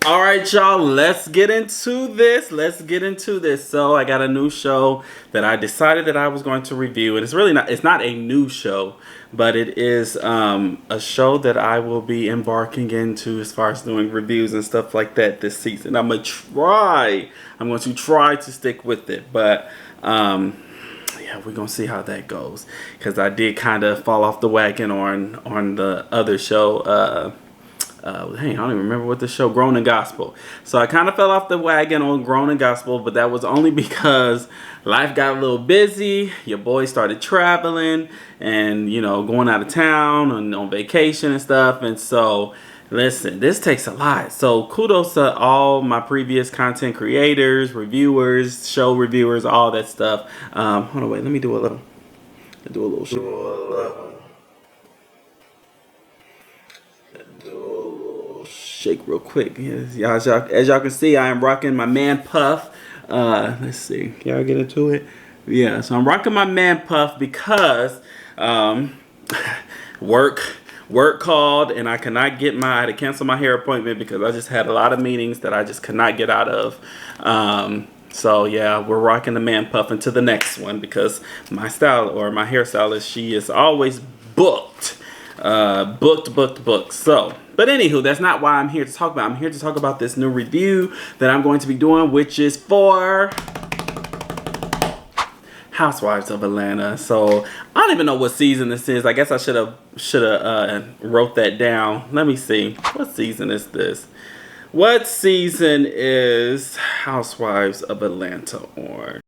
All right, y'all, let's get into this. So I got a new show that I decided that I was going to review. And it's not a new show, but it is a show that I will be embarking into as far as doing reviews and stuff like that this season. I'm going to try to stick with it. But yeah, we're going to see how that goes. Because I did kind of fall off the wagon on the other show, I don't even remember what the show, Grown in Gospel. So I kind of fell off the wagon on Grown in Gospel, but that was only because life got a little busy. Your boy started traveling and, going out of town and on vacation and stuff. And so, listen, this takes a lot. So kudos to all my previous content creators, reviewers, show reviewers, all that stuff. Hold on, wait, let me do a little shake real quick. Yes, as y'all can see, I am rocking my man puff. Let's see, can y'all get into it? Yeah, so I'm rocking my man puff because work called and I had to cancel my hair appointment because I just had a lot of meetings that I just could not get out of. So yeah, we're rocking the man puff into the next one because my hairstylist, she is always booked. So, but anywho, that's not why I'm here to talk about. I'm here to talk about this new review that I'm going to be doing, which is for Housewives of Atlanta. So I don't even know what season this is. I guess I should have wrote that down. Let me see. What season is this? What season is Housewives of Atlanta on?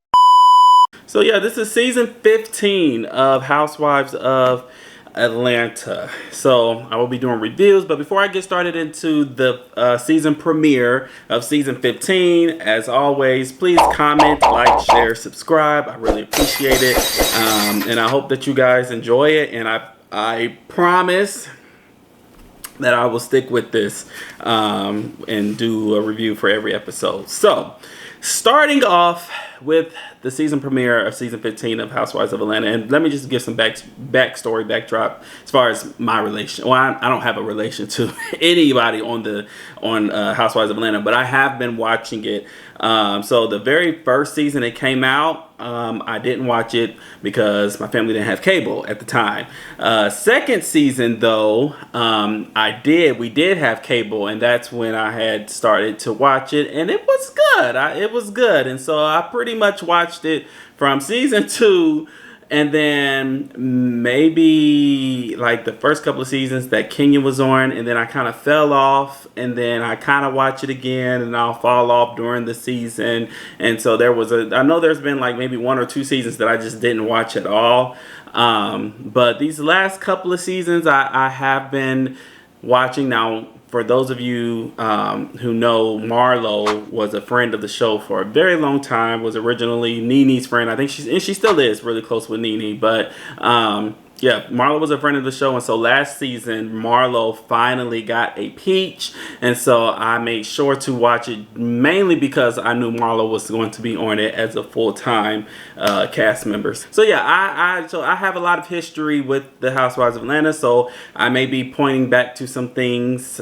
So yeah, this is season 15 of Housewives of Atlanta. So I will be doing reviews, but before I get started into the season premiere of season 15, as always, please comment, like, share, subscribe. I really appreciate it, and I hope that you guys enjoy it. And I promise that I will stick with this and do a review for every episode. So starting off with the season premiere of season 15 of Housewives of Atlanta, and let me just give some backdrop as far as my relation. Well, I don't have a relation to anybody on Housewives of Atlanta, but I have been watching it. So the very first season it came out, I didn't watch it because my family didn't have cable at the time. Second season though, we did have cable, and that's when I had started to watch it, and it was good. It was good, and so I pretty much watched it from season 2, and then maybe like the first couple of seasons that Kenya was on, and then I kind of fell off, and then I kind of watch it again, and I'll fall off during the season. And so I know there's been like maybe 1 or 2 seasons that I just didn't watch at all. But these last couple of seasons I have been watching. Now, for those of you who know, Marlo was a friend of the show for a very long time, was originally Nene's friend. I think she still is really close with Nene, but yeah, Marlo was a friend of the show, and so last season Marlo finally got a peach, and so I made sure to watch it mainly because I knew Marlo was going to be on it as a full-time cast member. So yeah, I have a lot of history with the Housewives of Atlanta, so I may be pointing back to some things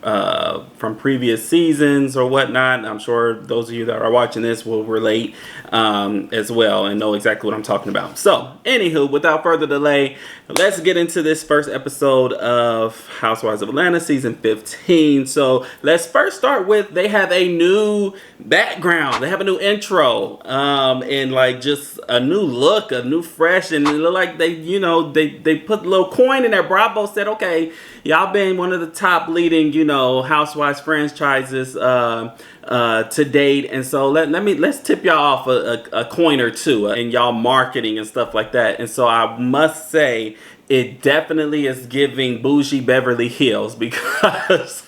from previous seasons or whatnot. I'm sure those of you that are watching this will relate as well and know exactly what I'm talking about. So anywho, without further delay, let's get into this first episode of Housewives of Atlanta season 15. So let's first start with, they have a new background, they have a new intro, and like just a new look, a new fresh, and it look like they put a little coin in there. Bravo said, okay, y'all been one of the top leading Housewives franchises to date, and so let's tip y'all off a coin or two in y'all marketing and stuff like that. And so I must say, it definitely is giving bougie Beverly Hills, because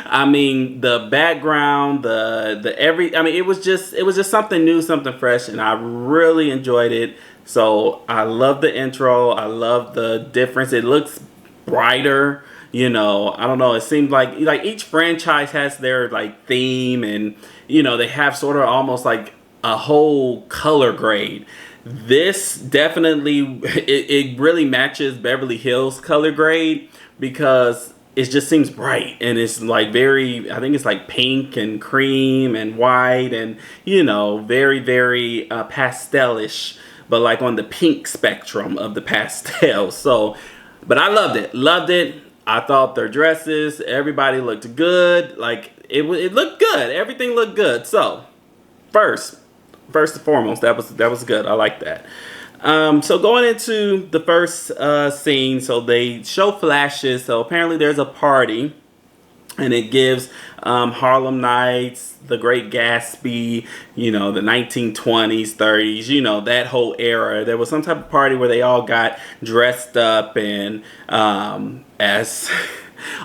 I mean the background, it was just something new, something fresh, and I really enjoyed it. So I love the intro. I love the difference. It looks brighter. I don't know. It seems like each franchise has their like theme, and they have sort of almost like a whole color grade. This definitely it really matches Beverly Hills color grade, because it just seems bright, and it's like very, I think it's like pink and cream and white, and you know, very, very pastelish, but like on the pink spectrum of the pastel. So, but I loved it. I thought their dresses, everybody looked good. Like it looked good. Everything looked good. So first and foremost, that was good. I like that. So going into the first scene, so they show flashes. So apparently there's a party, and it gives Harlem Nights, The Great Gatsby, you know, the 1920s, 30s, you know, that whole era. There was some type of party where they all got dressed up and as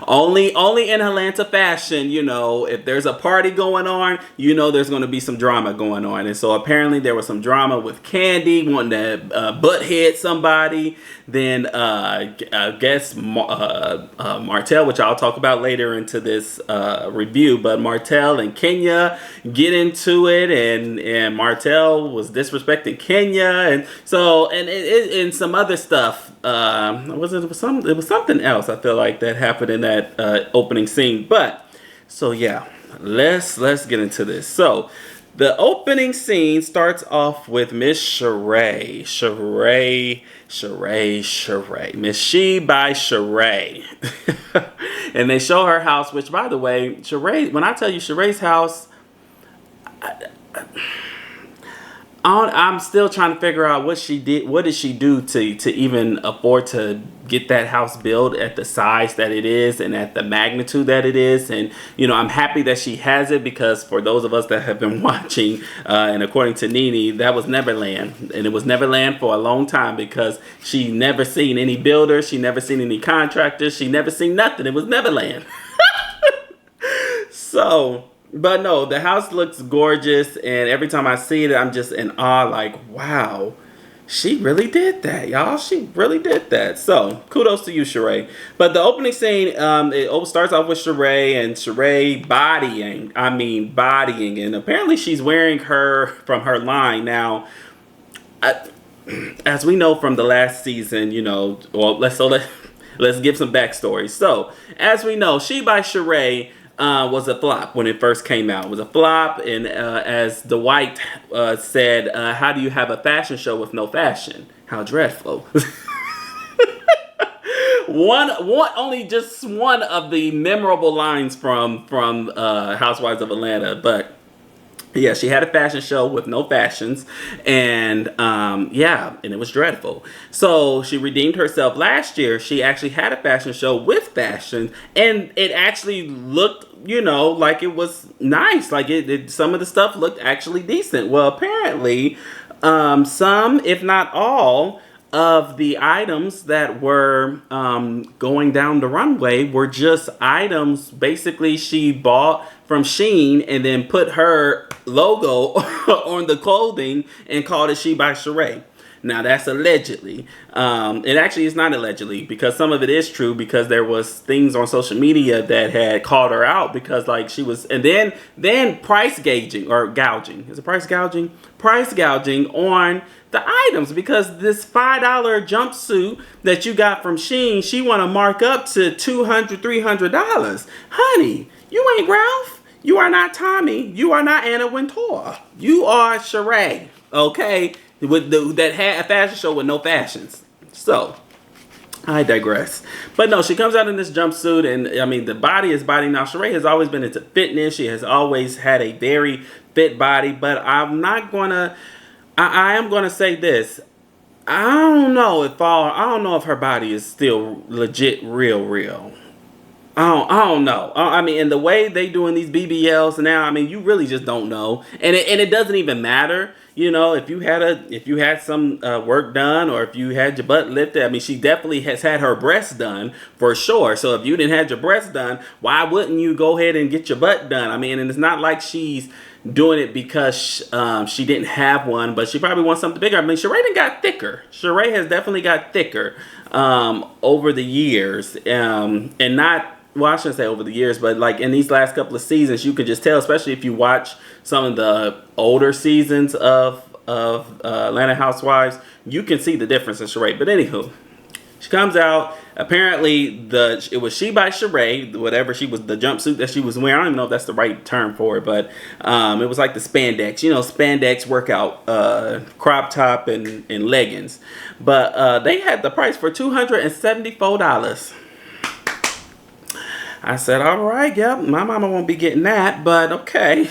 only in Atlanta fashion, you know, if there's a party going on, you know there's going to be some drama going on. And so apparently there was some drama with Candy wanting to butt head somebody. Then I guess Martell, which I'll talk about later into this review, but Martell and Kenya get into it, and Martell was disrespecting Kenya, and so and some other stuff. It was something else, I feel like, that happened in that opening scene. But so yeah, let's get into this. So the opening scene starts off with Miss Sheree. Miss She by Sheree. And they show her house, which, by the way, Sheree, when I tell you Sheree's house, I'm still trying to figure out what she did. What did she do to even afford to get that house built at the size that it is and at the magnitude that it is? And you know, I'm happy that she has it, because for those of us that have been watching, and according to Nene, that was Neverland, and it was Neverland for a long time, because she never seen any builders, she never seen any contractors, she never seen nothing. It was Neverland. So. But no, the house looks gorgeous, and every time I see it, I'm just in awe, like, wow, she really did that, y'all. She really did that. So, kudos to you, Sheree. But the opening scene, it starts off with Sheree, and Sheree bodying, and apparently she's wearing her from her line. Now, as we know from the last season, you know, well, let's give some backstory. So, as we know, She by Sheree was a flop when it first came out. It was a flop, and as Dwight said, how do you have a fashion show with no fashion? How dreadful. Only just one of the memorable lines from Housewives of Atlanta, but yeah, she had a fashion show with no fashions, and and it was dreadful. So she redeemed herself last year. She actually had a fashion show with fashion, and it actually looked, you know, like it was nice. Like some of the stuff looked actually decent. Well, apparently, some, if not all, of the items that were going down the runway were just items basically she bought from Shein and then put her logo on the clothing and called it She by Sheree. Now that's allegedly. It actually is not allegedly, because some of it is true, because there was things on social media that had called her out because like she was, and then price gauging or gouging. Is it price gouging? Price gouging on the items, because this $5 jumpsuit that you got from Shein, she want to mark up to $200, $300. Honey, you ain't Ralph. You are not Tommy. You are not Anna Wintour. You are Sheree, okay? That had a fashion show with no fashions. So, I digress. But no, she comes out in this jumpsuit, and I mean, the body is body. Now, Sheree has always been into fitness. She has always had a very fit body, but I'm not gonna... I am going to say this. I don't know if her body is still legit real. I don't know. I mean, and the way they doing these BBLs now, I mean, you really just don't know. And it doesn't even matter, you know, if you had some work done, or if you had your butt lifted. I mean, she definitely has had her breasts done for sure. So if you didn't have your breasts done, why wouldn't you go ahead and get your butt done? I mean, and it's not like she's doing it because she didn't have one, but she probably wants something bigger. I mean, Sheree done got thicker. Sheree has definitely got thicker over the years, and not, well, I shouldn't say over the years, but like in these last couple of seasons, you could just tell, especially if you watch some of the older seasons of Atlanta Housewives, you can see the difference in Sheree. But anywho, She comes out. Apparently, it was She by Sheree, whatever she was, the jumpsuit that she was wearing. I don't even know if that's the right term for it, but it was like the spandex, spandex workout crop top and leggings. But they had the price for $274. I said, all right, yep, my mama won't be getting that, but okay.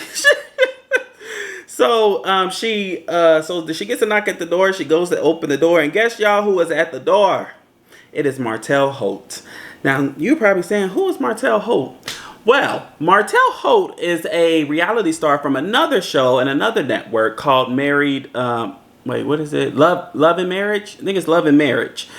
So she gets a knock at the door. She goes to open the door, and guess y'all who was at the door? It is Martell Holt. Now you're probably saying, who is Martell Holt? Well, Martell Holt is a reality star from another show and another network called Married. What is it? Love and Marriage. I think it's Love and Marriage.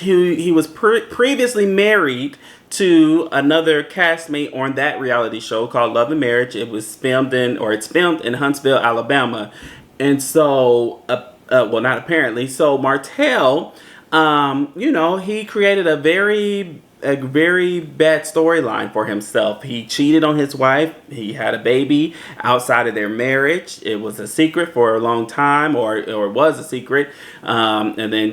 He was previously married to another castmate on that reality show called Love and Marriage. It's filmed in Huntsville, Alabama. And so, well, not apparently. So Martell, he created a very bad storyline for himself. He cheated on his wife. He had a baby outside of their marriage. It was a secret for a long time, or was a secret. And then,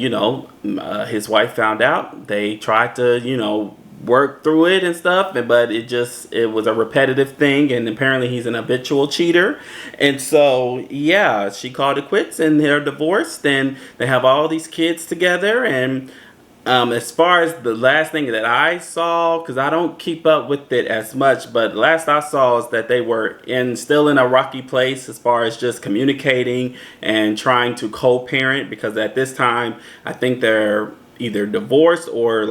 his wife found out. They tried to, work through it and stuff, but it was a repetitive thing, and apparently he's an habitual cheater. And so she called it quits, and they're divorced, and they have all these kids together. And as far as the last thing that I saw, because I don't keep up with it as much, but the last I saw is that they were still in a rocky place as far as just communicating and trying to co-parent, because at this time I think they're either divorced or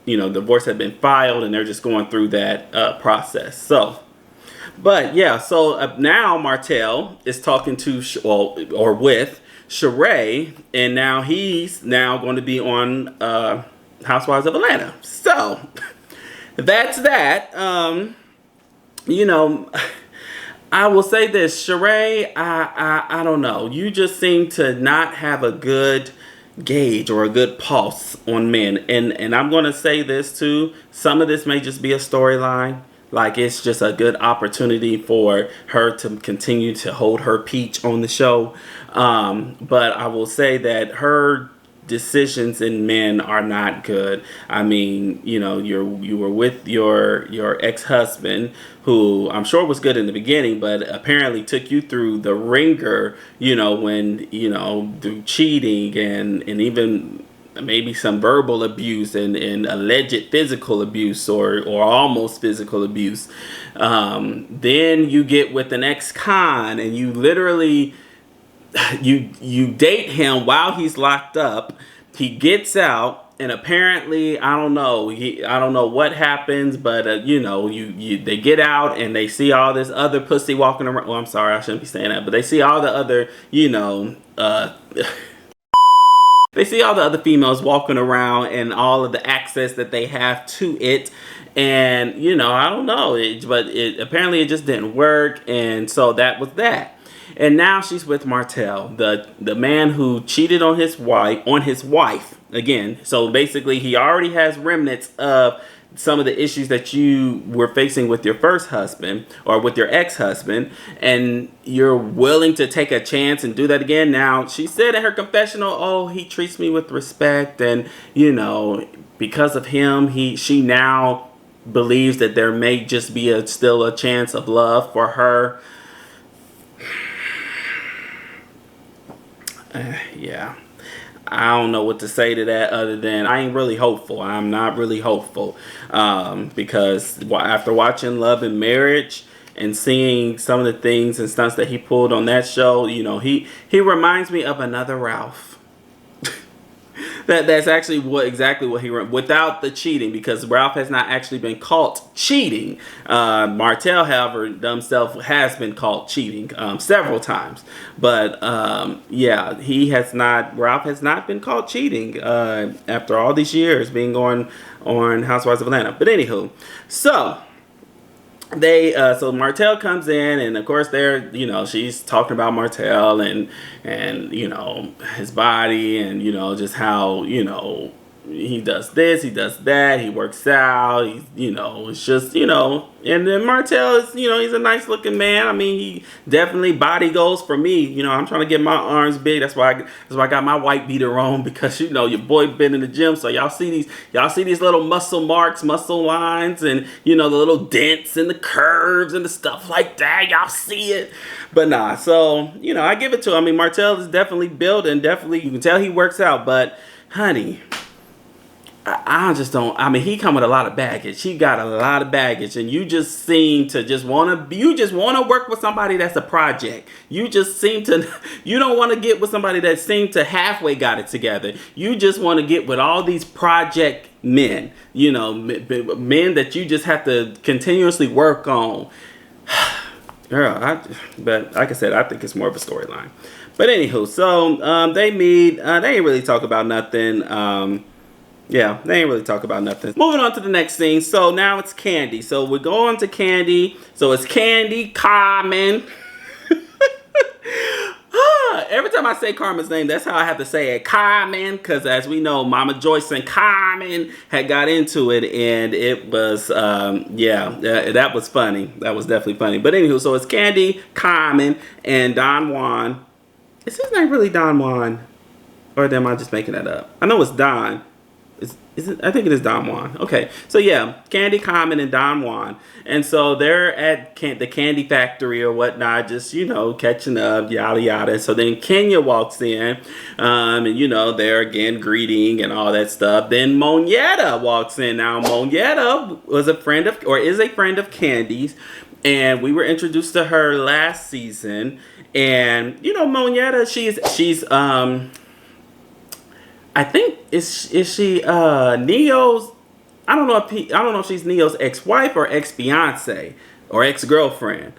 divorce had been filed, and they're just going through that process. So, but now Martell is talking to with Sheree, and now he's going to be on Housewives of Atlanta. So that's that. I will say this, Sheree, I don't know. You just seem to not have a good gauge or a good pulse on men, and I'm going to say this too, some of this may just be a storyline, like it's just a good opportunity for her to continue to hold her peach on the show, but I will say that her decisions in men are not good. I mean, you were with your ex-husband, who I'm sure was good in the beginning, but apparently took you through the ringer, when, through cheating and even maybe some verbal abuse and alleged physical abuse or almost physical abuse. Then you get with an ex-con, and you literally you date him while he's locked up. He gets out, and apparently, I don't know what happens, but they get out and they see all this other pussy walking around. Well, I'm sorry, I shouldn't be saying that, but they see all the other, they see all the other females walking around and all of the access that they have to it. And, I don't know, apparently it just didn't work. And so that was that. And now she's with Martell, the man who cheated on his wife again. So basically, he already has remnants of some of the issues that you were facing with your first husband or with your ex-husband, and you're willing to take a chance and do that again. Now, she said in her confessional, he treats me with respect, and because of him, she now believes that there may just be still a chance of love for her. I don't know what to say to that other than I ain't really hopeful. I'm not really hopeful, because after watching Love and Marriage and seeing some of the things and stunts that he pulled on that show, he reminds me of another Ralph. That's actually exactly what he without the cheating, because Ralph has not actually been caught cheating. Martell, however, himself has been caught cheating several times, but Ralph has not been caught cheating after all these years being on Housewives of Atlanta. But anywho, so so Martell comes in, and of course she's talking about Martell and his body, and just how he does this, he does that, he works out, he's, it's just, and then Martell is, he's a nice looking man. I mean, he definitely body goals for me. I'm trying to get my arms big. That's why I got my white beater on, because, your boy been in the gym. So y'all see these little muscle marks, muscle lines, and, the little dents and the curves and the stuff like that. Y'all see it. But nah, so, I give it to him. I mean, Martell is definitely built, and definitely, you can tell he works out, but honey, I just don't. I mean, he come with a lot of baggage. He got a lot of baggage, and you just seem to just want to. You just want to work with somebody that's a project. You just seem to. You don't want to get with somebody that seemed to halfway got it together. You just want to get with all these project men. Men that you just have to continuously work on. Girl, but like I said, I think it's more of a storyline. But anywho, so they meet. They ain't really talk about nothing. Yeah, they ain't really talk about nothing. Moving on to the next scene. So now it's Candy. So we're going to Candy. So it's Candy, Carmen. Every time I say Carmen's name, that's how I have to say it. Carmen. Because as we know, Mama Joyce and Carmen had got into it. And it was, that was funny. That was definitely funny. But anywho, so it's Candy, Carmen, and Don Juan. Is his name really Don Juan? Or am I just making that up? I know it's Don. Is it? I think it is Don Juan. Okay, so yeah, Candy, Carmen, and Don Juan, and so they're at the candy factory or whatnot, just catching up, yada yada. So then Kenya walks in, and they're again greeting and all that stuff. Then Monietta walks in. Now Monietta was is a friend of Candy's, and we were introduced to her last season. And Monietta, she's I think is she Neo's. I don't know if she's Neo's ex-wife or ex-fiance or ex-girlfriend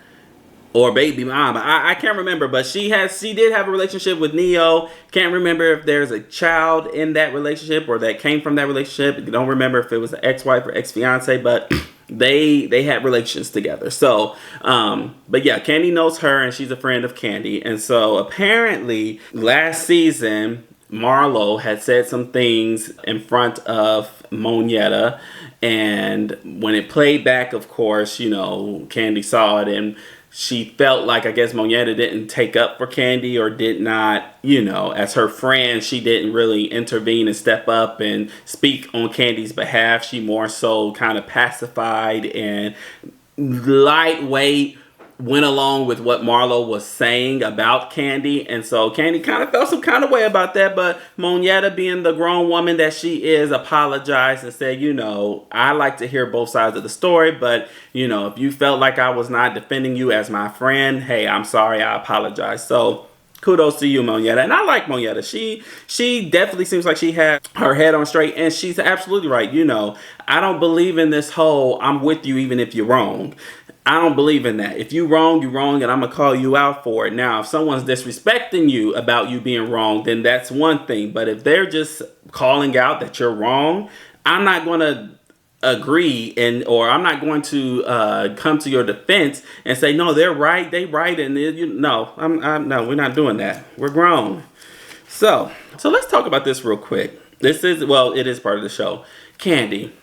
or baby mama. I can't remember, but she did have a relationship with Neo. Can't remember if there's a child in that relationship or that came from that relationship. Don't remember if it was an ex-wife or ex-fiance, but they had relations together. So, but yeah, Candy knows her and she's a friend of Candy. And so apparently last season, Marlo had said some things in front of Monietta, and when it played back, of course, Candy saw it, and she felt like, I guess, Monietta didn't take up for Candy, or did not, as her friend, she didn't really intervene and step up and speak on Candy's behalf. She more so kind of pacified and lightweight went along with what Marlo was saying about Candy. And so Candy kind of felt some kind of way about that. But Monietta, being the grown woman that she is, apologized and said, I like to hear both sides of the story. But, if you felt like I was not defending you as my friend, hey, I'm sorry, I apologize. So kudos to you, Monietta. And I like Monietta. She definitely seems like she had her head on straight. And she's absolutely right. I don't believe in this whole I'm with you even if you're wrong. I don't believe in that. If you're wrong, and I'm going to call you out for it. Now, if someone's disrespecting you about you being wrong, then that's one thing. But if they're just calling out that you're wrong, I'm not going to agree or I'm not going to come to your defense and say, no, they're right. They right. And no, we're not doing that. We're grown. So let's talk about this real quick. It is part of the show. Candy.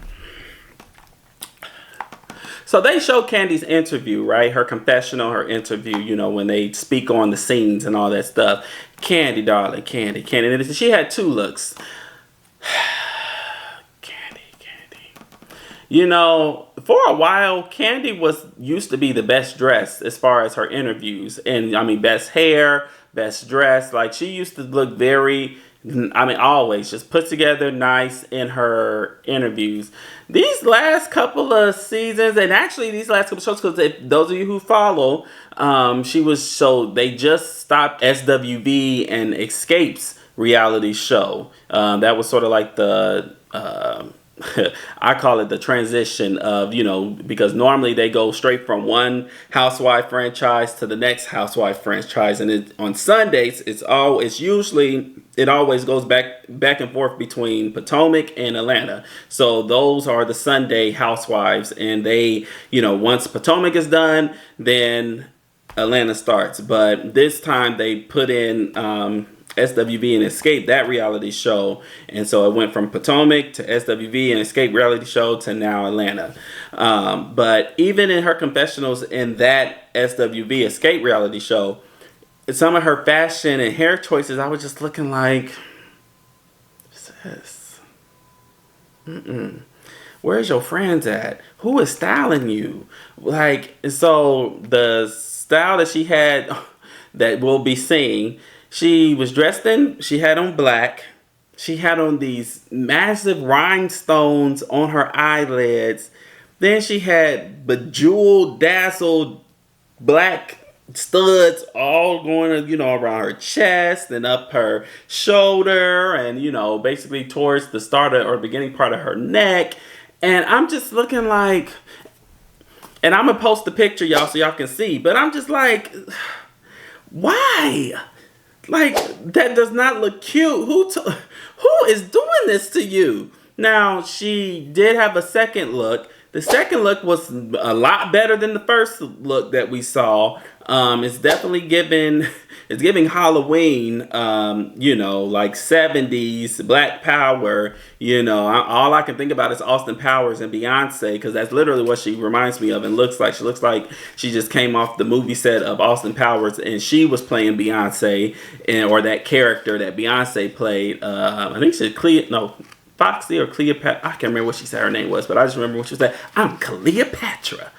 So they show Candy's interview, right? Her confessional, her interview, when they speak on the scenes and all that stuff. Candy, darling, Candy. And she had two looks. Candy. For a while, Candy used to be the best dressed as far as her interviews. And, best hair, best dress. Like, she used to look very, always just put together nice in her interviews. These last couple of seasons, and actually these last couple of shows, because those of you who follow, they just stopped SWV and Escape's reality show. That was sort of like the, I call it the transition of, because normally they go straight from one housewife franchise to the next housewife franchise. And on Sundays, it always goes back and forth between Potomac and Atlanta. So those are the Sunday housewives. And they, once Potomac is done, then Atlanta starts. But this time they put in SWV and Escape, that reality show. And so it went from Potomac to SWV and Escape reality show to now Atlanta. But even in her confessionals in that SWV Escape reality show, some of her fashion and hair choices, I was just looking like, sis, where's your friends at? Who is styling you? Like, so the style that she had that we'll be seeing, she was dressed in, she had on black. She had on these massive rhinestones on her eyelids. Then she had bejeweled, dazzled black studs all going, around her chest and up her shoulder and, basically towards the start of, or beginning part of her neck. And I'm just looking like, and I'm going to post the picture, y'all, so y'all can see, but I'm just like, why? Like, that does not look cute. Who is doing this to you? Now, she did have a second look. The second look was a lot better than the first look that we saw. It's definitely giving Halloween, like 70s Black Power. All I can think about is Austin Powers and Beyonce, because that's literally what she reminds me of and looks like. She looks like she just came off the movie set of Austin Powers and she was playing Beyonce, or that character that Beyonce played. I think she Foxy or Cleopatra. I can't remember what she said her name was, but I just remember what she said. I'm Cleopatra.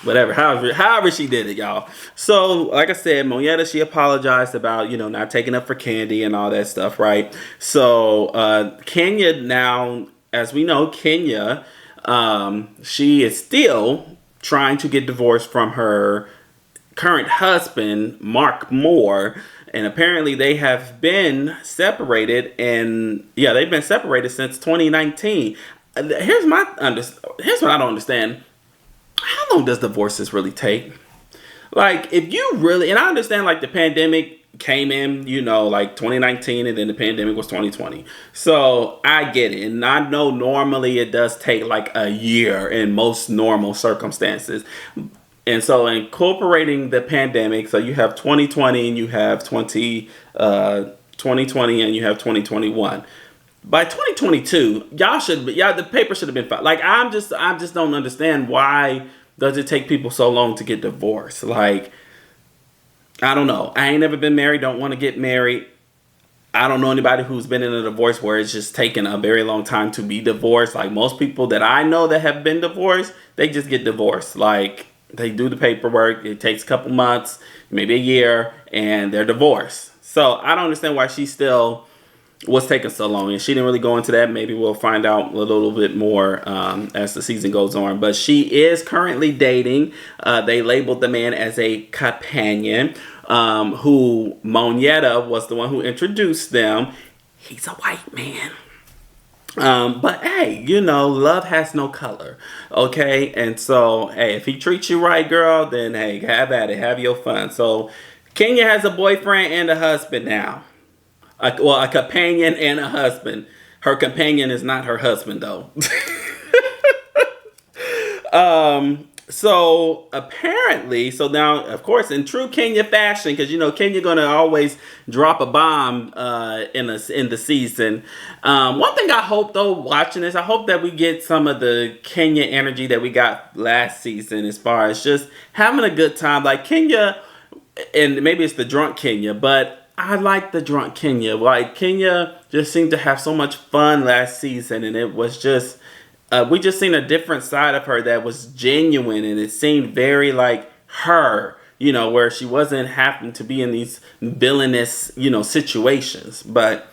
Whatever, however she did it, y'all. So, like I said, Monyetta, she apologized about, not taking up for Candy and all that stuff, right? So, Kenya now, as we know, Kenya, she is still trying to get divorced from her current husband, Mark Moore. And apparently they have been separated, and they've been separated since 2019. Here's what I don't understand. How long does divorces really take? Like, if you really, and I understand like the pandemic came in, like 2019, and then the pandemic was 2020. So I get it. And I know normally it does take like a year in most normal circumstances. And so incorporating the pandemic, so you have 2020 and you have 2020 and you have 2021. By 2022, the paper should have been filed. Like, I just don't understand, why does it take people so long to get divorced? Like, I don't know. I ain't never been married, don't want to get married. I don't know anybody who's been in a divorce where it's just taken a very long time to be divorced. Like, most people that I know that have been divorced, they just get divorced. Like, they do the paperwork. It takes a couple months, maybe a year, and they're divorced. So I don't understand why she still was taking so long. And she didn't really go into that. Maybe we'll find out a little bit more as the season goes on. But she is currently dating. They labeled the man as a companion, who Monyetta was the one who introduced them. He's a white man. But hey, love has no color. Okay. And so, hey, if he treats you right, girl, then hey, have at it. Have your fun. So Kenya has a boyfriend and a husband now. A companion and a husband. Her companion is not her husband, though. So apparently, now, of course, in true Kenya fashion, because Kenya gonna always drop a bomb in the season. One thing I hope, though, watching this, I hope that we get some of the Kenya energy that we got last season, as far as just having a good time. Like Kenya, and maybe it's the drunk Kenya, but I like the drunk Kenya. Like, Kenya just seemed to have so much fun last season, and it was just, we just seen a different side of her that was genuine, and it seemed very like her, where she wasn't having to be in these villainous, situations. But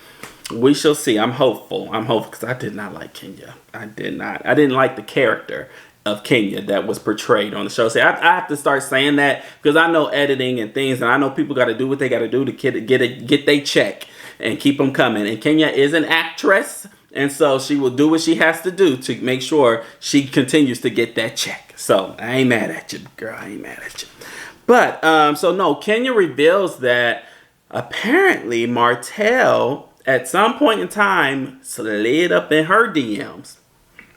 we shall see. I'm hopeful because I did not like Kenya. I didn't like the character of Kenya that was portrayed on the show. See, I have to start saying that because I know editing and things, and I know people got to do what they got to do to get they check and keep them coming. And Kenya is an actress, and so she will do what she has to do to make sure she continues to get that check. So I ain't mad at you, girl. I ain't mad at you. But Kenya reveals that apparently Martell at some point in time slid up in her DMs.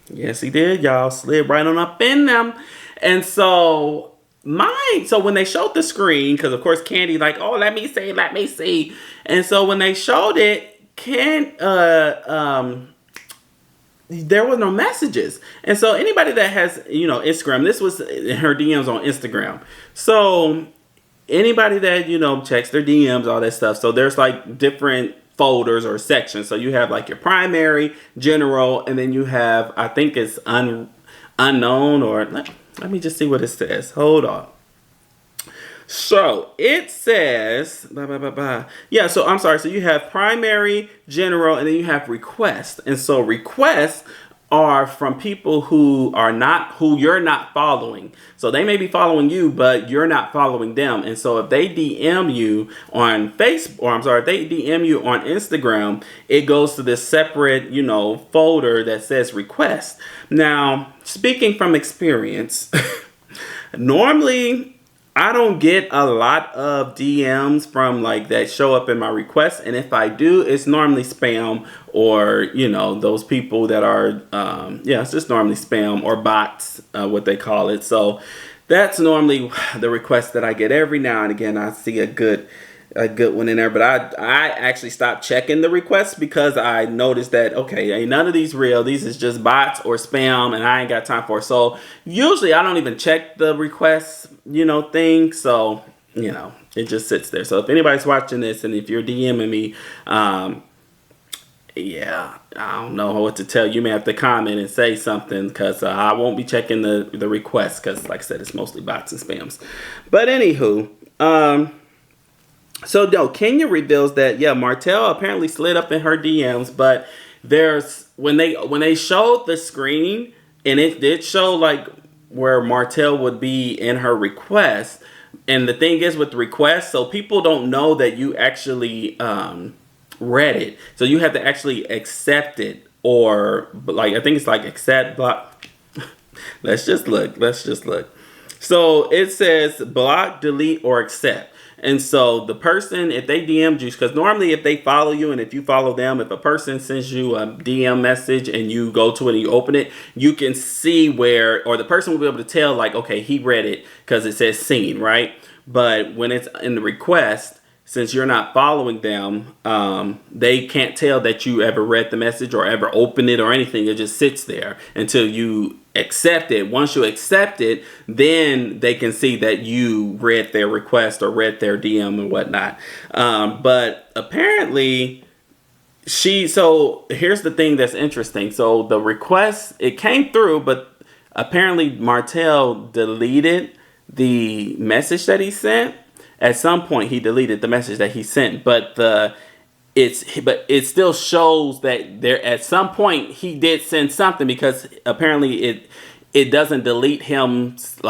Yes, he did, y'all. Slid right on up in them. And so So when they showed the screen, because of course Candy like, oh, let me see. And so when they showed it, there was no messages. And so anybody that has, Instagram, this was in her DMs on Instagram. So anybody that, checks their DMs, all that stuff. So there's like different folders or sections. So you have like your primary, general, and then you have, I think it's unknown, or let me just see what it says. Hold on. So it says, yeah, so I'm sorry. So you have primary, general, and then you have requests. And so requests are from people who you're not following. So they may be following you, but you're not following them. And so if they DM you on Facebook, if they DM you on Instagram, it goes to this separate, folder that says request. Now, speaking from experience, normally I don't get a lot of DMs from like that show up in my requests. And if I do, it's normally spam or, those people that are, it's just normally spam or bots, what they call it. So that's normally the request that I get. Every now and again, I see a good one in there, but I actually stopped checking the requests because I noticed that, okay, ain't none of these real. These is just bots or spam, and I ain't got time for it. So usually I don't even check the requests, thing. So, it just sits there. So if anybody's watching this and if you're DMing me, I don't know what to tell you. You may have to comment and say something because I won't be checking the requests because, like I said, it's mostly bots and spams. But anywho, so no, Kenya reveals that Martell apparently slid up in her DMs, but there's when they showed the screen and it did show like where Martell would be in her request, and the thing is with the request, so people don't know that you actually read it, so you have to actually accept it, or like I think it's like accept, block. Let's just look. So it says block, delete, or accept. And so the person, if they DM'd you, because normally if they follow you and if you follow them, if a person sends you a DM message and you go to it and you open it, you can see or the person will be able to tell like, okay, he read it because it says seen, right? But when it's in the request, since you're not following them, they can't tell that you ever read the message or ever opened it or anything. It just sits there until you accept it. Once you accept it, then they can see that you read their request or read their DM and whatnot. But apparently so here's the thing that's interesting. So the request, it came through, but apparently Martell deleted the message that he sent. At some point, he deleted the message that he sent, but it still shows that there at some point he did send something, because apparently it doesn't delete him from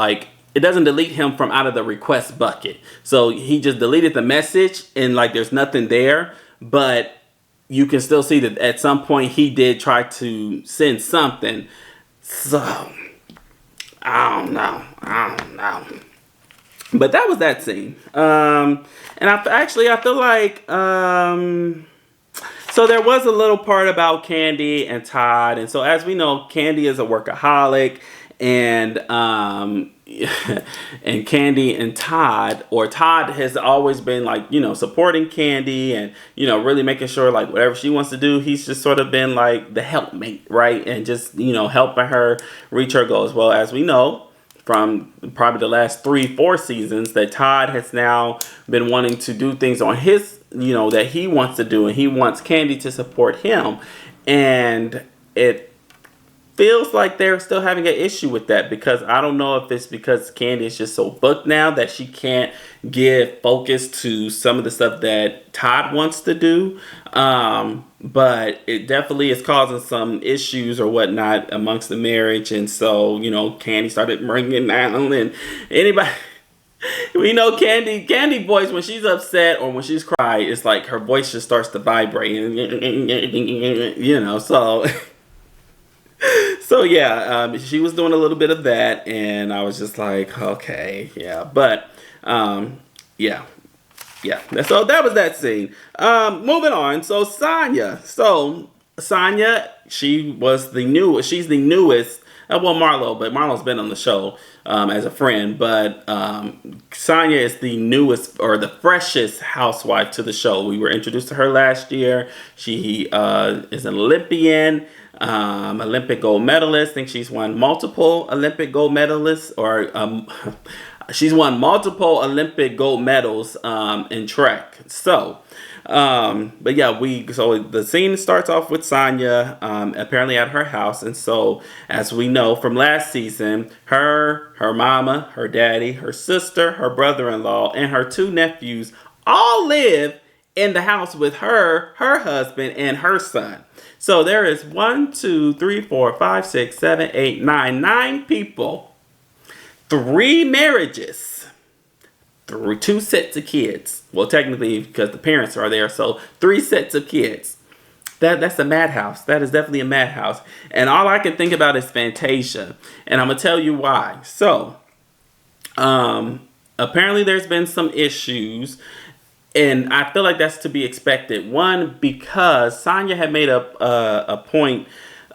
out of the request bucket. So he just deleted the message and like there's nothing there, but you can still see that at some point he did try to send something. So I don't know. But that was that scene. And I feel like, so there was a little part about Candy and Todd. And so as we know, Candy is a workaholic, and and Candy and Todd has always been like, supporting Candy and, really making sure like whatever she wants to do, he's just sort of been like the helpmate, right? And just, helping her reach her goals. Well, as we know, from probably the last 3-4 seasons, that Todd has now been wanting to do things on his, that he wants to do, and he wants Candy to support him. And it feels like they're still having an issue with that, because I don't know if it's because Candy is just so booked now that she can't give focus to some of the stuff that Todd wants to do. But it definitely is causing some issues or whatnot amongst the marriage. And so, Candy started bringing down, and anybody, we know Candy voice, when she's upset or when she's crying, it's like her voice just starts to vibrate, so. So yeah, she was doing a little bit of that, and I was just like, okay, yeah. But yeah. So that was that scene. Moving on. So Sonya, she's the newest well, Marlo, but Marlo's been on the show as a friend. But Sonya is the newest or the freshest housewife to the show. We were introduced to her last year. She is an Olympian, Olympic gold medalist. I think she's won multiple Olympic gold medalists, or she's won multiple Olympic gold medals in track. So. But yeah, so the scene starts off with Sonya, apparently at her house. And so, as we know from last season, her mama, her daddy, her sister, her brother-in-law, and her 2 nephews all live in the house with her husband, and her son. So there is 1, 2, 3, 4, 5, 6, 7, 8, 9 people, 3 marriages, 2 sets of kids. Well, technically, because the parents are there, so 3 sets of kids. That's a madhouse. That is definitely a madhouse. And all I can think about is Fantasia. And I'm going to tell you why. So, apparently there's been some issues. And I feel like that's to be expected. One, because Sonya had made a point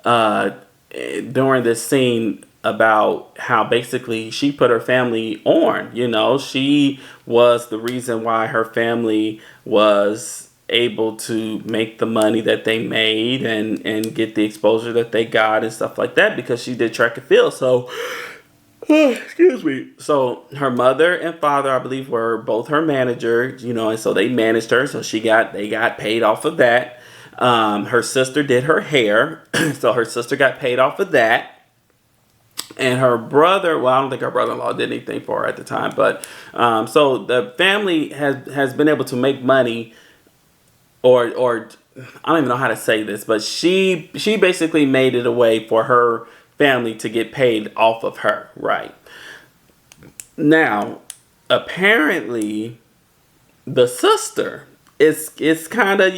during this scene about how basically she put her family on. She was the reason why her family was able to make the money that they made and get the exposure that they got and stuff like that, because she did track and field. So excuse me. So her mother and father, I believe, were both her manager, and so they managed her. So they got paid off of that. Her sister did her hair. So her sister got paid off of that. And her brother, well, I don't think her brother-in-law did anything for her at the time, but so the family has been able to make money, or I don't even know how to say this, but she basically made it a way for her family to get paid off of her, right? Now, apparently, the sister is kind of,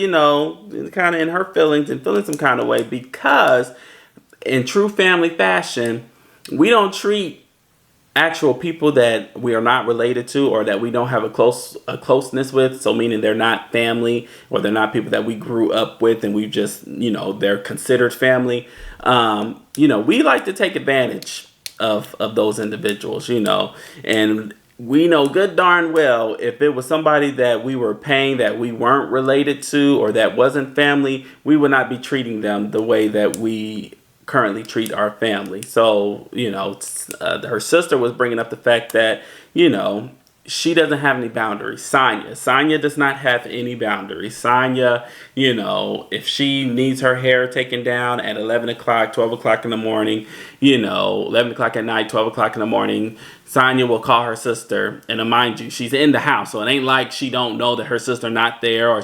kind of in her feelings and feeling some kind of way, because in true family fashion, we don't treat actual people that we are not related to, or that we don't have a closeness with. So meaning they're not family, or they're not people that we grew up with and we've just, they're considered family. We like to take advantage of those individuals, and we know good darn well if it was somebody that we were paying that we weren't related to, or that wasn't family, we would not be treating them the way that we currently treat our family. So, her sister was bringing up the fact that, she doesn't have any boundaries. Sonya does not have any boundaries. Sonya, if she needs her hair taken down at 11 o'clock, 12 o'clock in the morning, 11 o'clock at night, 12 o'clock in the morning, Sonya will call her sister. And mind you, she's in the house. So it ain't like she don't know that her sister not there, or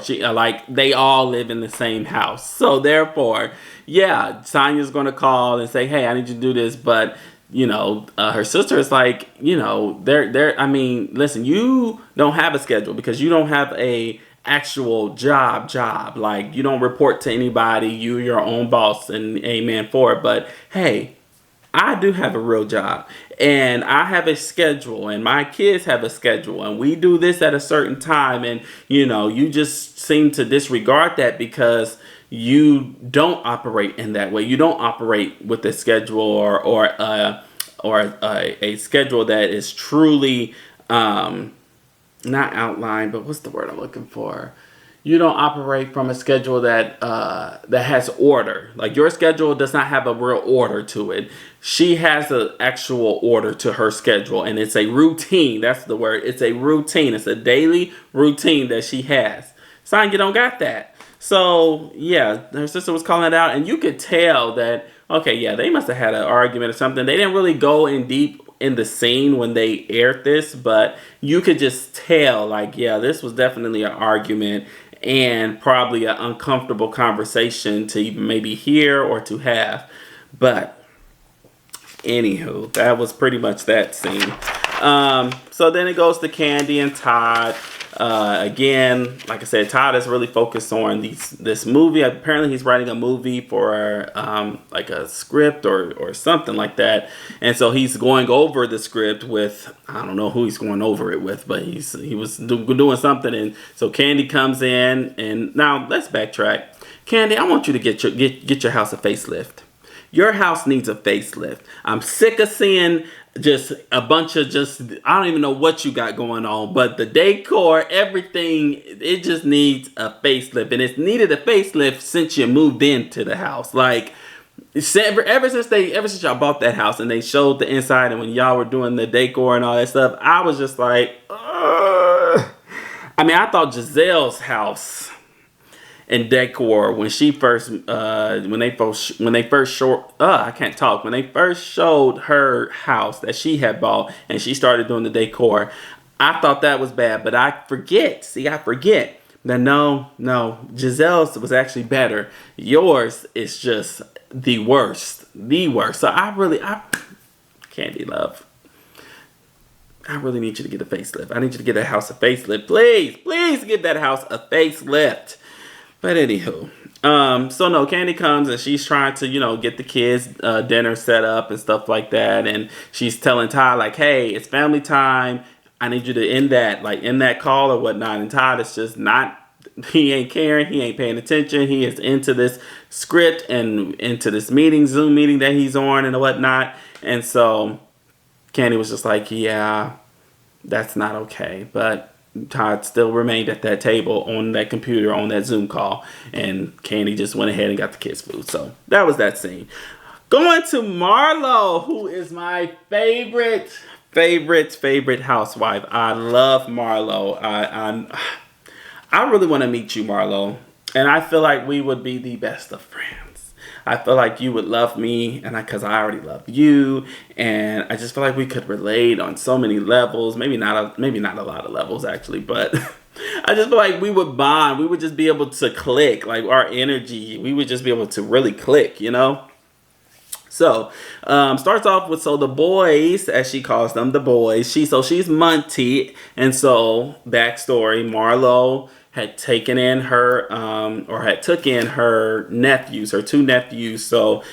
they all live in the same house. So therefore, yeah, Sonya's going to call and say, hey, I need you to do this. But her sister is like, listen, you don't have a schedule because you don't have a actual job. Like, you don't report to anybody. You're your own boss, and amen for it. But hey, I do have a real job, and I have a schedule, and my kids have a schedule, and we do this at a certain time. And, you just seem to disregard that because you don't operate in that way. You don't operate with a schedule or a schedule that is truly not outlined, but what's the word I'm looking for? You don't operate from a schedule that has order. Like, your schedule does not have a real order to it. She has an actual order to her schedule, and it's a routine. That's the word. It's a routine. It's a daily routine that she has. Sonya don't got that. So, yeah, her sister was calling it out, and you could tell that, okay, yeah, they must have had an argument or something. They didn't really go in deep in the scene when they aired this, but you could just tell, like, yeah, this was definitely an argument and probably an uncomfortable conversation to even maybe hear or to have. But, anywho, that was pretty much that scene. So then it goes to Kandi and Todd. Again, like I said, Todd is really focused on this movie. Apparently he's writing a movie for like a script or something like that. And so he's going over the script with, I don't know who he's going over it with, but he was doing something. And so Kandi comes in, and now let's backtrack. Kandi, I want you to get your house a facelift. your house needs a facelift. I'm sick of seeing just a bunch of I don't even know what you got going on, but the decor, everything, it just needs a facelift. And it's needed a facelift since you moved into the house. Like, ever since y'all bought that house and they showed the inside, and when y'all were doing the decor and all that stuff, I was just like, ugh. I mean, I thought Giselle's house and decor when they first showed her house that she had bought and she started doing the decor, I thought that was bad. But I forget that no, Giselle's was actually better. Yours is just the worst. So Candy Love, I really need you to get a facelift. I need you to get that house a facelift. Please give that house a facelift. But anywho, so no, Candy comes and she's trying to, get the kids dinner set up and stuff like that. And she's telling Todd, like, hey, it's family time. I need you to end that call or whatnot. And Todd is just he ain't caring. He ain't paying attention. He is into this script and into this Zoom meeting that he's on and whatnot. And so Candy was just like, yeah, that's not okay. But Todd still remained at that table on that computer on that Zoom call, and Candy just went ahead and got the kids food. So that was that scene. Going to Marlo, who is my favorite housewife. I love Marlo. I really want to meet you, Marlo, and I feel like we would be the best of friends. I feel like you would love me, and because I already love you, and I just feel like we could relate on so many levels. Maybe not a lot of levels actually, but I just feel like we would bond. We would just be able to click, like our energy. We would just be able to really click, So, starts off with, the boys, as she calls them, the boys. She's Monty, and so backstory: Marlo had taken in her took in her two nephews. So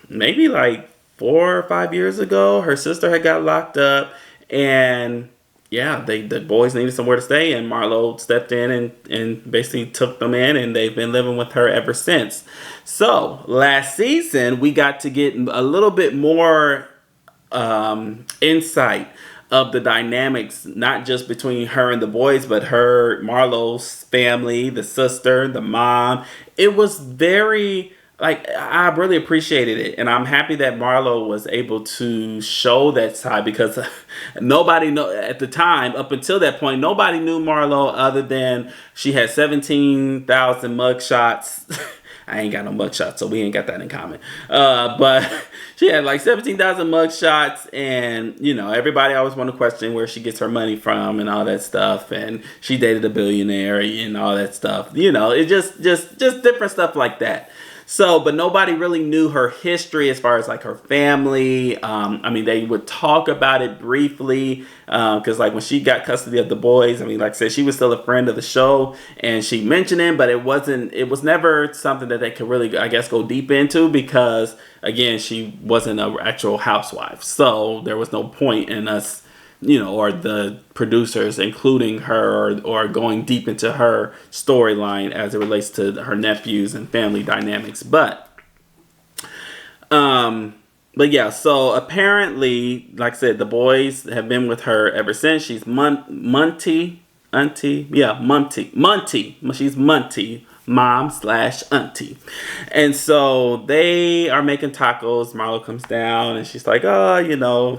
maybe like 4 or 5 years ago, her sister had got locked up, and yeah, the boys needed somewhere to stay, and Marlo stepped in and basically took them in, and they've been living with her ever since. So last season we got to get a little bit more insight of the dynamics, not just between her and the boys, but Marlo's family, the sister, the mom. It was very, I really appreciated it. And I'm happy that Marlo was able to show that side, because at the time, up until that point, nobody knew Marlo other than she had 17,000 mugshots. I ain't got no mugshots, so we ain't got that in common. But she had like 17,000 mugshots, and everybody always want to question where she gets her money from and all that stuff. And she dated a billionaire and all that stuff. It just different stuff like that. So, but nobody really knew her history as far as like her family. They would talk about it briefly, because like when she got custody of the boys, like I said, she was still a friend of the show, and she mentioned it, but it was never something that they could really, I guess, go deep into, because again, she wasn't an actual housewife. So there was no point in us, or the producers including her or going deep into her storyline as it relates to her nephews and family dynamics. But yeah, so apparently, like I said, the boys have been with her ever since. She's Monty. She's Monty, mom/auntie. And so they are making tacos. Marlo comes down and she's like, blah,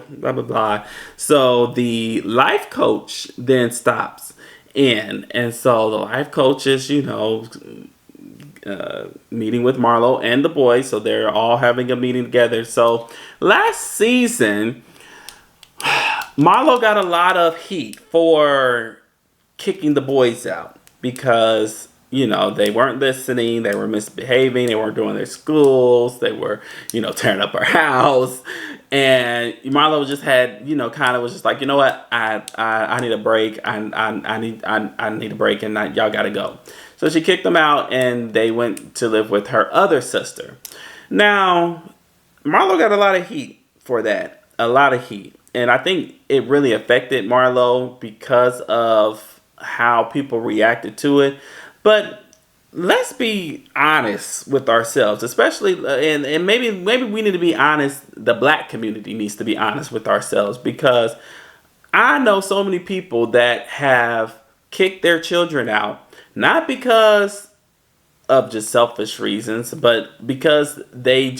blah, blah. So the life coach then stops in. And so the life coach is, meeting with Marlo and the boys. So they're all having a meeting together. So last season, Marlo got a lot of heat for kicking the boys out, because they weren't listening, they were misbehaving, they weren't doing their schools, they were, tearing up our house. And Marlo just had, kind of was just like, you know what, I need a break. I need a break, and y'all gotta go. So she kicked them out, and they went to live with her other sister. Now, Marlo got a lot of heat for that, a lot of heat. And I think it really affected Marlo because of how people reacted to it. But let's be honest with ourselves, especially and maybe we need to be honest. The black community needs to be honest with ourselves, because I know so many people that have kicked their children out, not because of just selfish reasons, but because they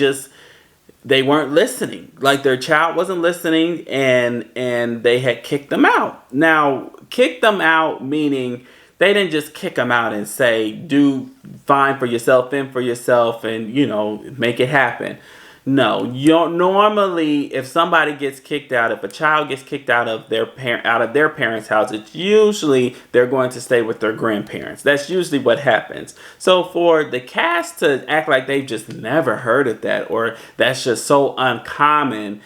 weren't listening. Like, their child wasn't listening, and they had kicked them out. Now, kick them out meaning they didn't just kick them out and say, do fine for yourself, fend for yourself, and, make it happen. No, you don't. Normally, if somebody gets kicked out, if a child gets kicked out of their parents' house, it's usually they're going to stay with their grandparents. That's usually what happens. So for the cast to act like they've just never heard of that, or that's just so uncommon,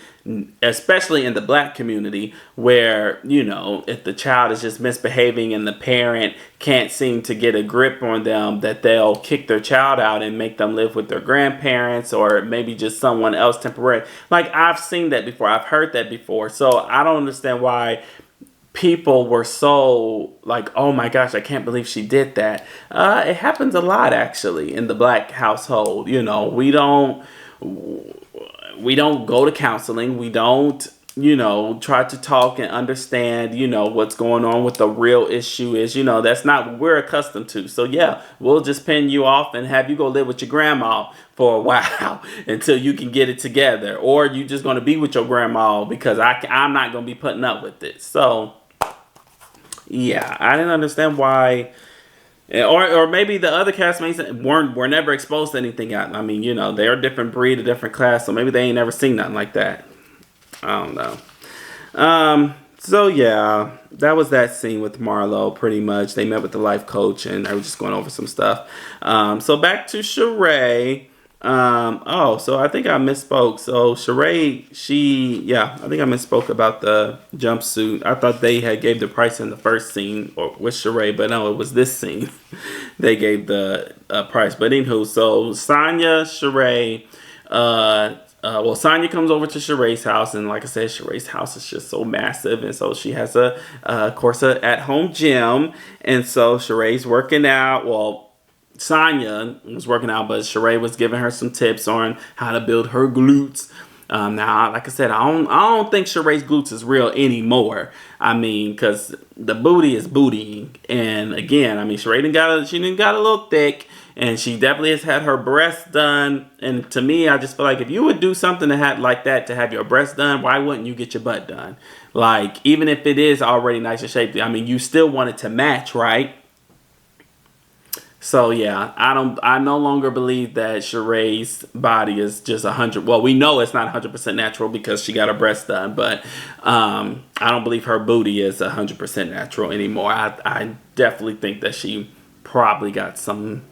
especially in the black community, where, if the child is just misbehaving and the parent can't seem to get a grip on them, that they'll kick their child out and make them live with their grandparents, or maybe just someone else temporarily. Like, I've seen that before. I've heard that before. So I don't understand why people were so like, oh my gosh, I can't believe she did that. It happens a lot, actually, in the black household. We don't go to counseling. We don't, try to talk and understand, what's going on, what the real issue is. That's not what we're accustomed to. So yeah, we'll just pin you off and have you go live with your grandma for a while until you can get it together. Or you just going to be with your grandma because I'm not going to be putting up with it. So yeah, I didn't understand why. Or maybe the other castmates were never exposed to anything out. I mean, they're a different breed, a different class, so maybe they ain't never seen nothing like that. I don't know. So yeah, that was that scene with Marlo. Pretty much, they met with the life coach and they were just going over some stuff. So back to Sheree. So I think I misspoke. So Sheree, I think I misspoke about the jumpsuit. I thought they had gave the price in the first scene or with Sheree, but no, it was this scene. They gave the price. But anywho, so Sonya, Sheree, Sonya comes over to Sheree's house, and like I said, Sheree's house is just so massive, and so she has a at-home gym, and so Sheree's working out. Well, Sonya was working out, but Sheree was giving her some tips on how to build her glutes. Now, like I said, I don't think Sheree's glutes is real anymore. I mean, because the booty is booty, and again, I mean, Sheree didn't got a little thick, and she definitely has had her breasts done. And to me, I just feel like if you would do something like that to have your breasts done, why wouldn't you get your butt done? Like, even if it is already nice and shaped, I mean, you still want it to match, right? So yeah, I no longer believe that Sheree's body is just 100. Well, we know it's not 100% natural because she got her breasts done, but I don't believe her booty is 100% natural anymore. I definitely think that she probably got some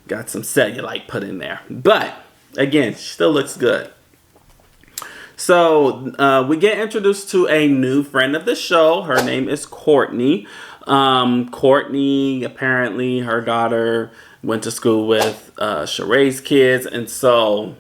cellulite put in there, but again, she still looks good. So we get introduced to a new friend of the show. Her name is Courtney. Courtney, apparently her daughter went to school with Sheree's kids, and so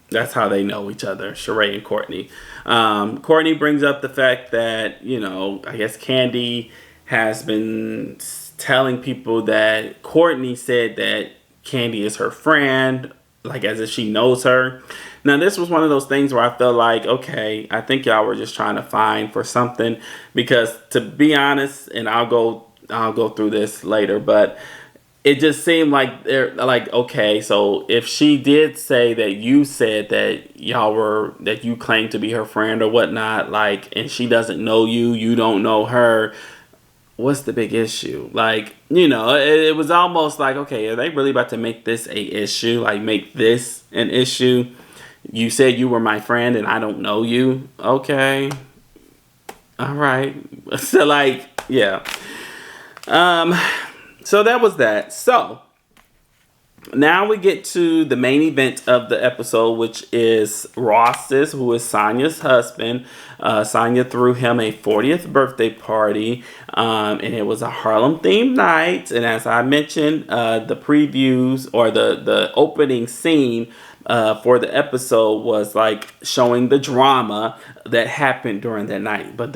that's how they know each other, Sheree and Courtney. Courtney brings up the fact that, I guess Candy has been telling people that Courtney said that Candy is her friend, like as if she knows her. Now, this was one of those things where I felt like, okay, I think y'all were just trying to find for something, because to be honest, and I'll go through this later, but it just seemed like they're like, okay, so if she did say that you said that that you claimed to be her friend or whatnot, like, and she doesn't know you, you don't know her, what's the big issue? Like, it was almost like, okay, are they really about to make this a issue? Like, make this an issue? You said you were my friend and I don't know you. Okay. All right. So like, yeah. So that was that. So now we get to the main event of the episode, which is Ross's, who is Sonya's husband. Sonya threw him a 40th birthday party, and it was a Harlem themed night. And as I mentioned, the previews or the opening scene for the episode was like showing the drama that happened during that night. But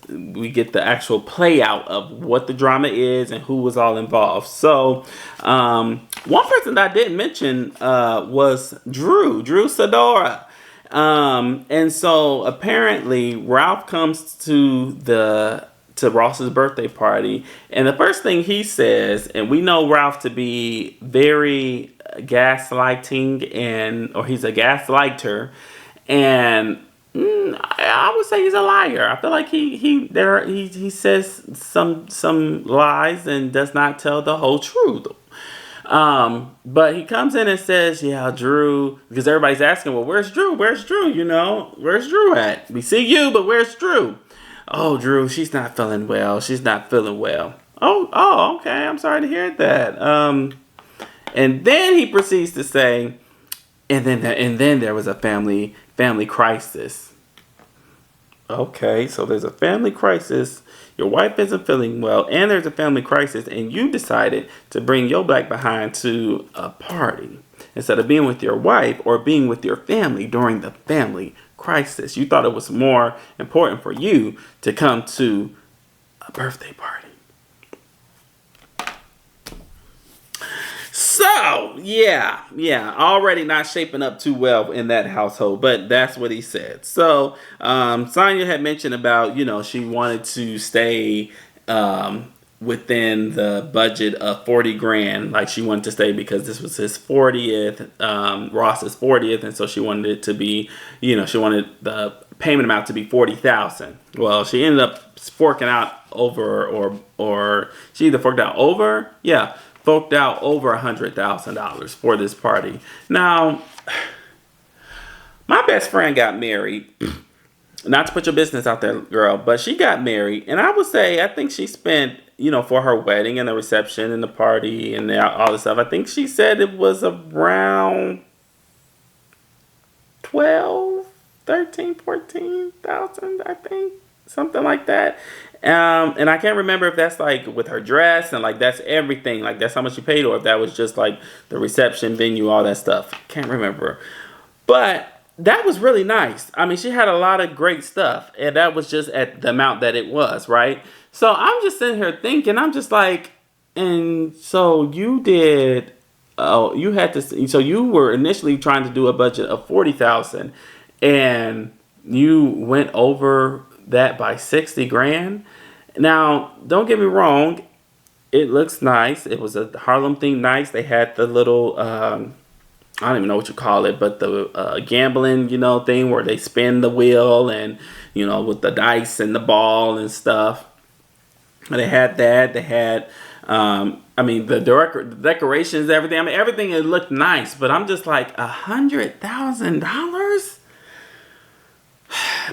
we get the actual play out of what the drama is and who was all involved. So one person that I didn't mention was Drew Sidora. And so apparently Ralph comes to Ross's birthday party, and the first thing he says, and we know Ralph to be very gaslighting, or he's a gaslighter, and I would say he's a liar. I feel like he says some lies and does not tell the whole truth. But he comes in and says, yeah, Drew, because everybody's asking, well, where's Drew? Where's Drew? You know, where's Drew at? We see you, but where's Drew? Oh, Drew, she's not feeling well. She's not feeling well. Oh, okay. I'm sorry to hear that. And then he proceeds to say, and then there was a family crisis. Okay, so there's a family crisis. Your wife isn't feeling well, and there's a family crisis, and you decided to bring your black behind to a party instead of being with your wife or being with your family during the family crisis. You thought it was more important for you to come to a birthday party. So, yeah, already not shaping up too well in that household, but that's what he said. So, Sonya had mentioned about, she wanted to stay within the budget of 40 grand. Like, she wanted to stay because this was his 40th, Ross's 40th, and so she wanted it to be, she wanted the payment amount to be $40,000. Well, she ended up forking out over, or she either forked out over $100,000 for this party. Now, my best friend got married. Not to put your business out there, girl, but she got married, and I would say I think she spent, for her wedding and the reception and the party and all this stuff, I think she said it was around 12, 13, 14,000, I think, something like that. And I can't remember if that's like with her dress and like that's everything, like that's how much she paid, or if that was just like the reception venue, all that stuff. Can't remember. But that was really nice. I mean, she had a lot of great stuff, and that was just at the amount that it was, right? So I'm just sitting here thinking, I'm just like, and so you did, so you were initially trying to do a budget of 40,000, and you went over that by 60 grand. Now, don't get me wrong, it looks nice. It was a Harlem theme nice. They had the little I don't even know what you call it, but the gambling, thing where they spin the wheel and, with the dice and the ball and stuff. They had that. They had, the decorations, everything. I mean, everything, it looked nice, but I'm just like, $100,000?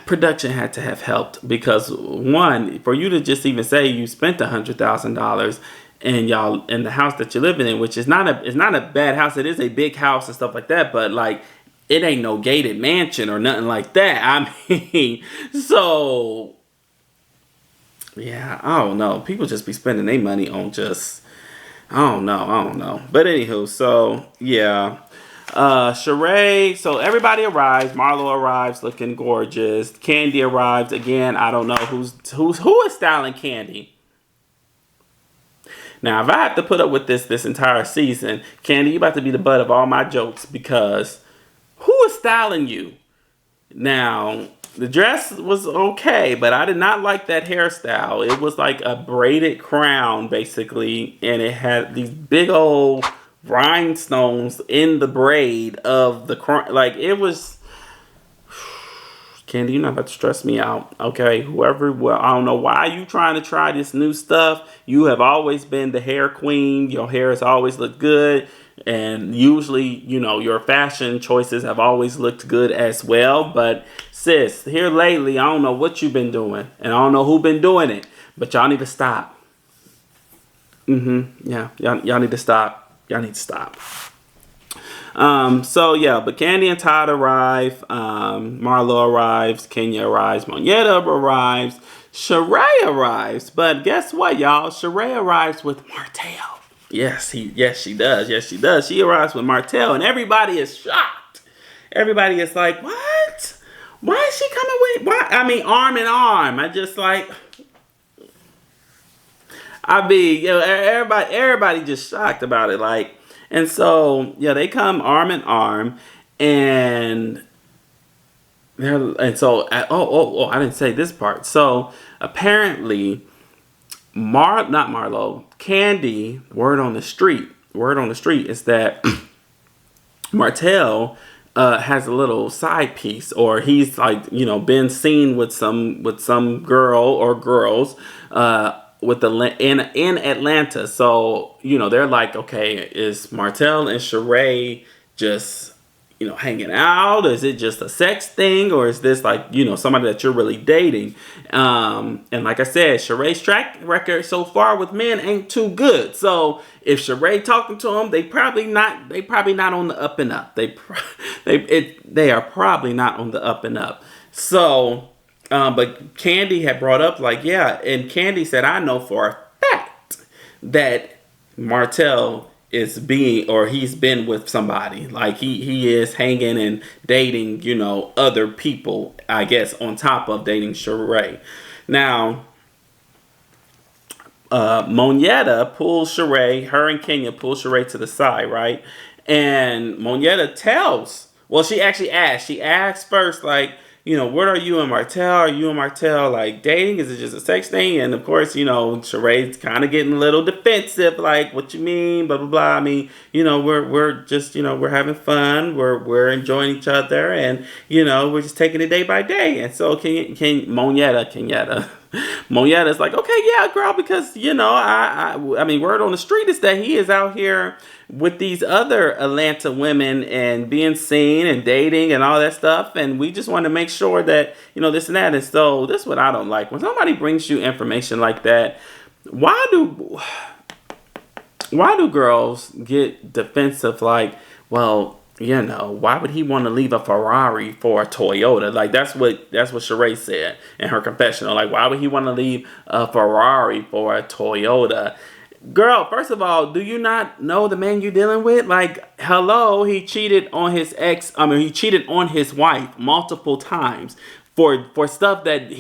Production had to have helped, because one, for you to just even say you spent $100,000 and y'all in the house that you're living in, which is it's not a bad house. It is a big house and stuff like that, but like it ain't no gated mansion or nothing like that. I mean, so yeah, I don't know. People just be spending their money on just I don't know. But anywho, so yeah. Sheree, so everybody arrives. Marlo arrives looking gorgeous. Candy arrives again. I don't know who is styling Candy. Now, if I have to put up with this entire season, Candy, you about to be the butt of all my jokes, because who is styling you? Now, the dress was okay, but I did not like that hairstyle. It was like a braided crown, basically, and it had these big old rhinestones in the braid of the crown. Like, it was... Candy, you're not about to stress me out, okay? I don't know why you trying to try this new stuff. You have always been the hair queen. Your hair has always looked good. And usually, your fashion choices have always looked good as well. But sis, here lately, I don't know what you've been doing. And I don't know who been doing it. But y'all need to stop. Yeah, y'all need to stop. Y'all need to stop. So yeah, but Candy and Todd arrive, Marlo arrives, Kenya arrives, Monietta arrives, Sheree arrives, but guess what, y'all? Sheree arrives with Martell. Yes, she does. She arrives with Martell, and everybody is shocked. everybody is like, what? Why is she coming with? Why? I mean, arm in arm. I just like. I mean, everybody just shocked about it, like, and so yeah, they come arm in arm, and I didn't say this part. So apparently, not Marlo, Candy. Word on the street is that Martell has a little side piece, or he's like, been seen with some girl or girls in Atlanta. So they're like, okay, is Martell and Sheree just hanging out? Is it just a sex thing, or is this like somebody that you're really dating? And like I said, Sheree's track record so far with men ain't too good. So if Sheree talking to him, they probably not on the up and up. They are probably not on the up and up. So but Candy had brought up, like, yeah, and Candy said, I know for a fact that Martell is he's been with somebody. Like he is hanging and dating, other people, I guess, on top of dating Sheree. Now, Monyetta pulls Sheree, her and Kenya pull Sheree to the side, right? And Monyetta she actually asked. She asked first, like, what are you and Martell? Are you and Martell like dating? Is it just a sex thing? And of course, Sheree's kind of getting a little defensive, like, what you mean, blah blah blah. I mean, we're just we're having fun, we're enjoying each other, and we're just taking it day by day. And so Monyetta Monyetta's like, okay, yeah, girl, because I mean, word on the street is that he is out here with these other Atlanta women and being seen and dating and all that stuff, and we just want to make sure that this and that. And so this is what I don't like: when somebody brings you information like that, why do girls get defensive? Like, well, why would he want to leave a Ferrari for a Toyota? Like, that's what Sheree said in her confessional. Like, why would he want to leave a Ferrari for a Toyota? Girl, first of all, do you not know the man you're dealing with? Like, hello, he cheated on his he cheated on his wife multiple times for stuff that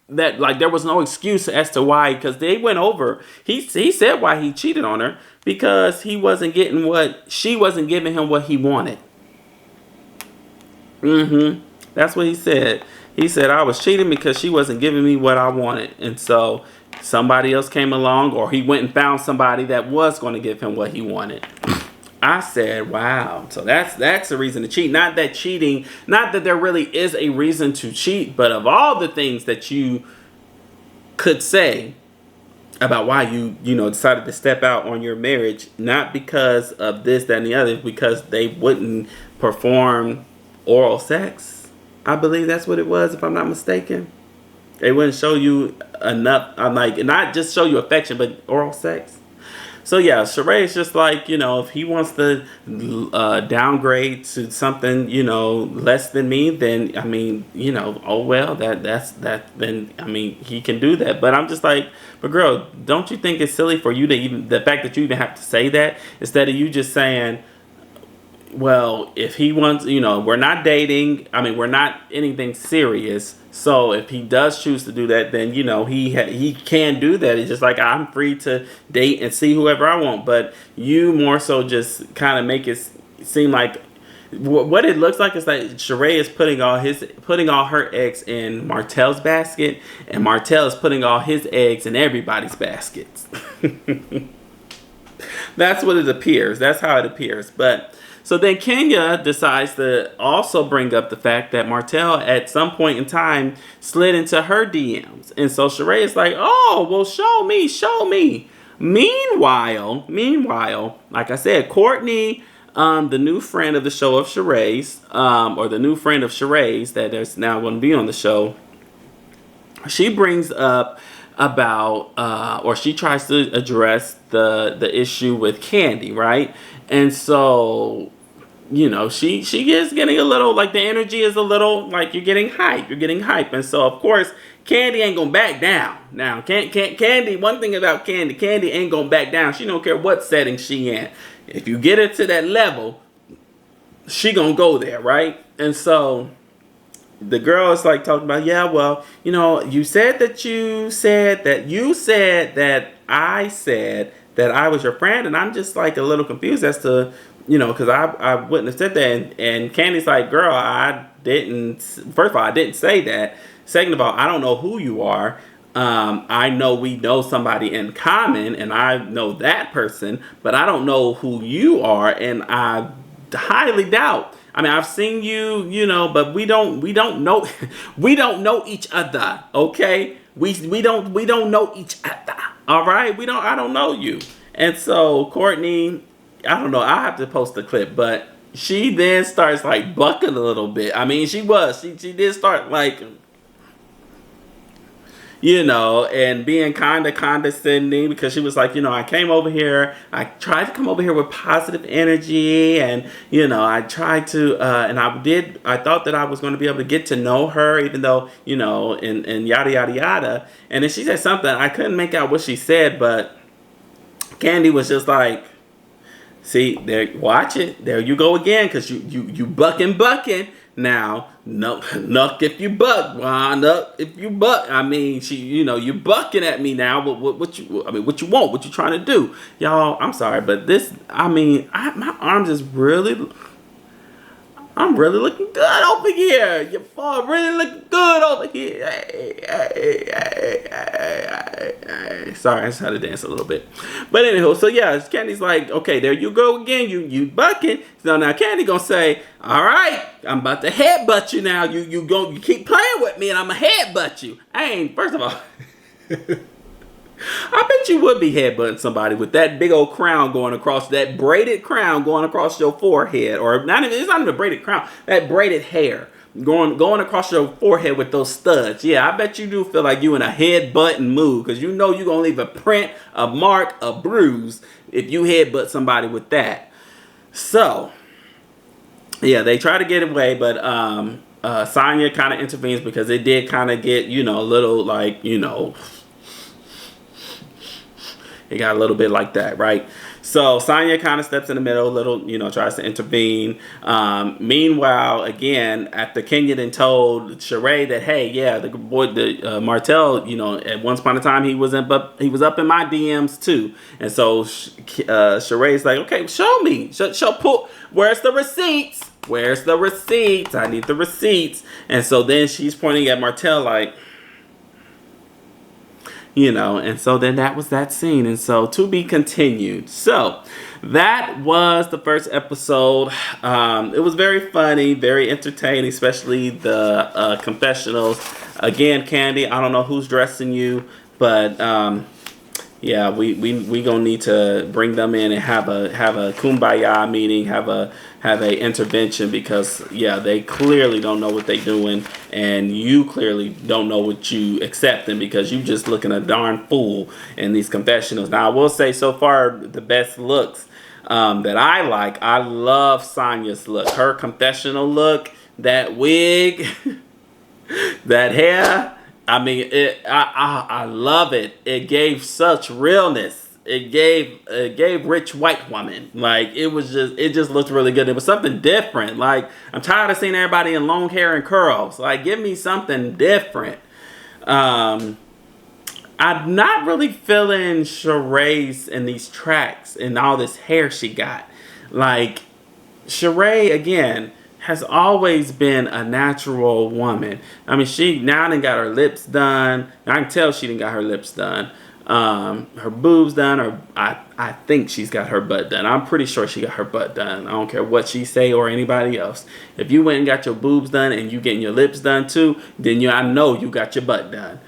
there was no excuse as to why, because they went over. He said why he cheated on her, because she wasn't giving him what he wanted. That's what he said. He said, I was cheating because she wasn't giving me what I wanted. And so somebody else came along, or he went and found somebody that was going to give him what he wanted. I said, wow. So that's the reason to cheat. Not that there really is a reason to cheat, but of all the things that you could say about why you decided to step out on your marriage, not because of this, that, and the other, because they wouldn't perform oral sex. I believe that's what it was, if I'm not mistaken. They wouldn't show you enough. I'm like, not just show you affection, but oral sex. So yeah, Sheree is just like, if he wants to downgrade to something, less than me, then I mean, oh well, that's then I mean, he can do that. But I'm just like, but girl, don't you think it's silly for you to the fact that you even have to say that, instead of you just saying, well, if he wants, we're not dating. I mean, we're not anything serious. So if he does choose to do that, then, he can do that. It's just like, I'm free to date and see whoever I want. But you more so just kind of make it seem like what it looks like is like Sheree is putting all her eggs in Martell's basket, and Martell is putting all his eggs in everybody's baskets. That's what it appears. That's how it appears. But so then Kenya decides to also bring up the fact that Martell at some point in time slid into her DMs. And so Sheree is like, oh, well, show me. Meanwhile, like I said, Courtney, the new friend of the show of Sheree's, or the new friend of Sheree's that is now going to be on the show, she brings up about, or she tries to address the issue with Candy, right? And so, she is getting a little, like, the energy is a little, like, you're getting hype. And so, of course, Candy ain't gonna back down. Now, Candy, one thing about Candy ain't gonna back down. She don't care what setting she in. If you get her to that level, she gonna go there, right? And so the girl is like talking about, yeah, well, you know, you said that I said that I was your friend, and I'm just like a little confused as to, you know, because I wouldn't have said that. And Candy's like, girl, I didn't. First of all, I didn't say that. Second of all, I don't know who you are. I know we know somebody in common, and I know that person, but I don't know who you are, and I highly doubt. I mean, I've seen you, you know, but we don't know, we don't know each other. Okay, we don't know each other. All right, I don't know you. And so Courtney, I don't know. I have to post the clip, but she then starts like bucking a little bit. I mean, she did start like, you know, and being kind of condescending, because she was like, you know, I tried to come over here with positive energy, and, you know, I tried to, and I thought that I was going to be able to get to know her, even though, you know, and yada, yada, yada. And then she said something, I couldn't make out what she said, but Candy was just like, see, there, watch it. There you go again, because you bucking. Now, no, nuck if you buck, wind up if you buck. I mean, you know, you bucking at me now. What you want? What you trying to do, y'all? I'm sorry, but this, I mean, my arms is really. I'm really looking good over here. Your boy really looking good over here. Hey. Sorry, I just had to dance a little bit. But anywho, so yeah, Candy's like, okay, there you go again. You bucking. So now Candy gonna say, all right, I'm about to headbutt you now. You keep playing with me, and I'ma headbutt you. First of all. I bet you would be headbutting somebody with that big old crown going across, that braided crown going across your forehead, or not even, it's not even a braided crown, that braided hair going across your forehead with those studs. Yeah, I bet you do feel like you in a headbutting mood, because you know you're going to leave a print, a mark, a bruise if you headbutt somebody with that. So, yeah, they try to get away, but Sonya kind of intervenes, because it did kind of get, you know, a little like, you know, it got a little bit like that, right? So Sonya kind of steps in the middle, tries to intervene. Meanwhile, again, after Kenyon told Sheree that, hey, yeah, the boy, Martell, you know, at once upon a time he was up in my DMs too, and so Sheree's like, okay, show me, where's the receipts? Where's the receipts? I need the receipts. And so then she's pointing at Martell like, you know, and so then that was that scene. And so to be continued. So that was the first episode. It was very funny, very entertaining, especially the confessionals. Again, Candy, I don't know who's dressing you, but yeah, we gonna need to bring them in and have a kumbaya meeting, have a intervention, because yeah, they clearly don't know what they doing, and you clearly don't know what you accepting, because you just looking a darn fool in these confessionals. Now I will say, so far the best looks that I like, I love Sonya's look, her confessional look, that wig, that hair. I mean, I love it. It gave such realness. It gave rich white woman. Like, it just looked really good. It was something different. Like, I'm tired of seeing everybody in long hair and curls. Like, give me something different. I'm not really feeling Sheree's in these tracks and all this hair she got. Like, Sheree, again, has always been a natural woman. I mean, she now done got her lips done. I can tell she done got her lips done. Her boobs done, or I think she's got her butt done. I'm pretty sure she got her butt done. I don't care what she say or anybody else. If you went and got your boobs done and you getting your lips done too, then I know you got your butt done.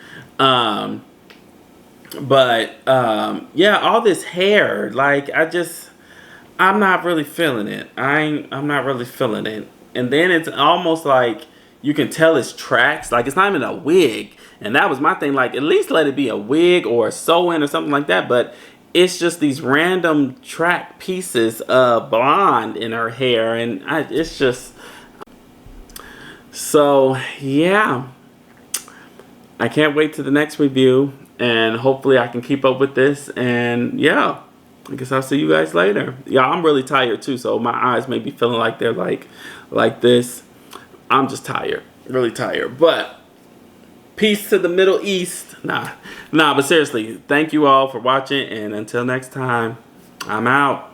Yeah, all this hair, like, I'm not really feeling it. I'm not really feeling it. And then it's almost like you can tell it's tracks. Like, it's not even a wig. And that was my thing. Like, at least let it be a wig or a sew-in or something like that. But it's just these random track pieces of blonde in her hair. And it's just... So, yeah. I can't wait to the next review. And hopefully I can keep up with this. And, yeah. I guess I'll see you guys later. Yeah, I'm really tired too, so my eyes may be feeling like they're like this. I'm just tired. Really tired. But peace to the Middle East. Nah, but seriously, thank you all for watching. And until next time, I'm out.